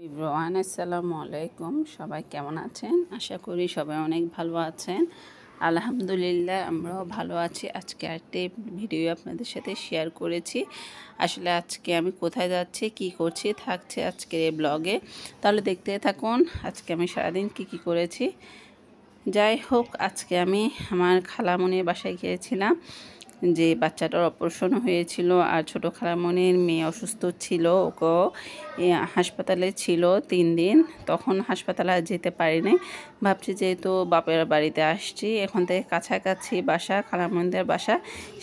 Everyone, আসসালামু আলাইকুম। সবাই কেমন আছেন? আশা করি সবাই অনেক ভালো আছেন। আলহামদুলিল্লাহ, আমরাও ভালো আছি। আজকে একটা ভিডিও আপনাদের সাথে শেয়ার করেছি। আসলে আজকে আমি কোথায় যাচ্ছি, কি করছি থাকছে আজকের এই ব্লগে। তাহলে দেখতে থাকুন আজকে আমি সারাদিন কি করেছি। যাই হোক, আজকে আমি আমার খালামণির বাসায় গিয়েছিলাম। যে বাচ্চাটার অপারেশন হয়েছিল আর ছোটো খালামণির মেয়ে অসুস্থ ছিল, ওকেও হাসপাতালে ছিল 3 দিন। তখন হাসপাতালে আর যেতে পারিনি। ভাবছি যেহেতু বাপের বাড়িতে আসছি, এখন থেকে কাছাকাছি বাসা, খালামণিদের বাসা,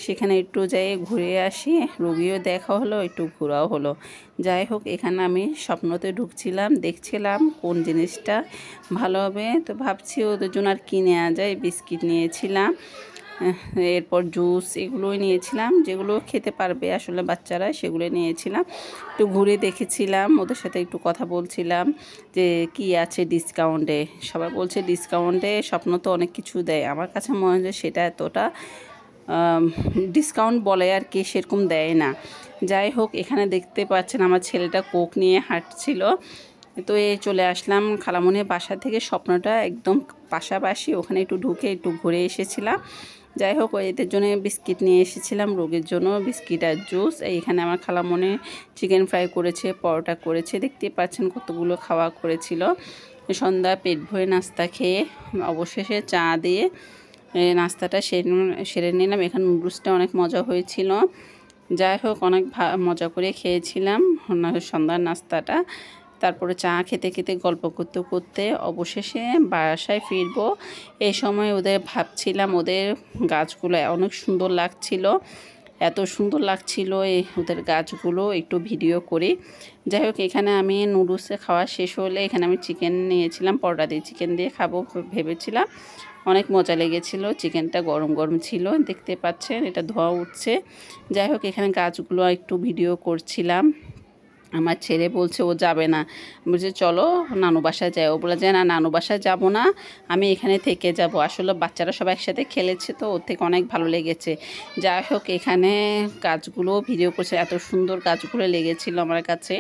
সেখানে একটু যাই ঘুরে আসি। রোগীও দেখা হলো, একটু ঘোরাও হলো। যাই হোক, এখানে আমি স্বপ্নতে ঢুকছিলাম, দেখছিলাম কোন জিনিসটা ভালো হবে। তো ভাবছি ওদের জন্য আর কি নেওয়া যায়। বিস্কিট নিয়েছিলাম, এরপর জুস, এগুলোই নিয়েছিলাম যেগুলো খেতে পারবে আসলে বাচ্চারা, সেগুলো নিয়েছিলাম। একটু ঘুরে দেখেছিলাম, ওদের সাথে একটু কথা বলছিলাম যে কি আছে ডিসকাউন্টে। সবাই বলছে ডিসকাউন্টে স্বপ্ন তো অনেক কিছু দেয়। আমার কাছে মনে হয় যে সেটা এতটা ডিসকাউন্ট বলে আর কি, সেরকম দেয় না। যাই হোক, এখানে দেখতে পাচ্ছেন আমার ছেলেটা কোক নিয়ে হাঁটছিল। তো এই চলে আসলাম খালামণির বাসা থেকে। স্বপ্নটা একদম পাশাপাশি, ওখানে একটু ঢুকে একটু ঘুরে এসেছিলাম। যাই হোক, এদের জন্য বিস্কিট নিয়ে এসেছিলাম, রোগীর জন্য বিস্কিট আর জুস। এইখানে আমার খালামণি চিকেন ফ্রাই করেছে, পরোটা করেছে, দেখতে পাচ্ছেন কতগুলো খাওয়া করেছিল। সন্ধ্যা পেট ভরে নাস্তা খেয়ে অবশেষে চা দিয়ে নাস্তাটা সেরে নিলাম। এখানে নুডলসটা অনেক মজা হয়েছিল। যাই হোক, অনেক মজা করে খেয়েছিলাম সন্ধ্যার নাস্তাটা। তারপরে চা খেতে খেতে গল্প করতে করতে অবশেষে বাসায় ফিরবো। এই সময় ওদের ভাবছিলাম, ওদের গাছগুলো অনেক সুন্দর লাগছিল, এত সুন্দর লাগছিল ওদের গাছগুলো, একটু ভিডিও করি। যাই হোক, এখানে আমি নুডলসে খাওয়া শেষ হলে এখানে আমি চিকেন নিয়েছিলাম, পরোটা দিয়ে চিকেন দিয়ে খাবো ভেবেছিলাম। অনেক মজা লেগেছিল, চিকেনটা গরম গরম ছিল, দেখতে পাচ্ছেন এটা ধোয়া উঠছে। যাই হোক, এখানে গাছগুলো একটু ভিডিও করছিলাম। আমার ছেলে বলছে ও যাবে না, বলছে চলো নানু বাসায় যাই। ও বলে যে না, নানু বাসায় যাবো না, আমি এখানে থেকে যাব। আসলে বাচ্চারা সব একসাথে খেলেছে তো, ওর থেকে অনেক ভালো লেগেছে। যাই হোক, এখানে গাছগুলো ভিডিও করছে, এত সুন্দর গাছগুলো লেগেছিল আমার কাছে,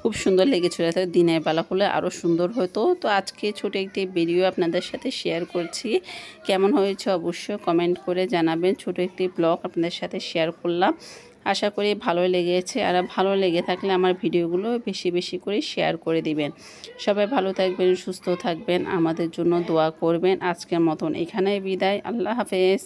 খুব সুন্দর লেগেছিলো। এত দিনের বেলা হলে আরও সুন্দর হতো। তো আজকে ছোটো একটি ভিডিও আপনাদের সাথে শেয়ার করছি। কেমন হয়েছে অবশ্যই কমেন্ট করে জানাবেন। ছোটো একটি ব্লগ আপনাদের সাথে শেয়ার করলাম, আশা করি ভালো লেগেছে। আর ভালো লেগে থাকলে আমার ভিডিওগুলো বেশি বেশি করে শেয়ার করে দিবেন। সবাই ভালো থাকবেন, সুস্থ থাকবেন, আমাদের জন্য দোয়া করবেন। আজকের মতন এখানেই বিদায়, আল্লাহ হাফেজ।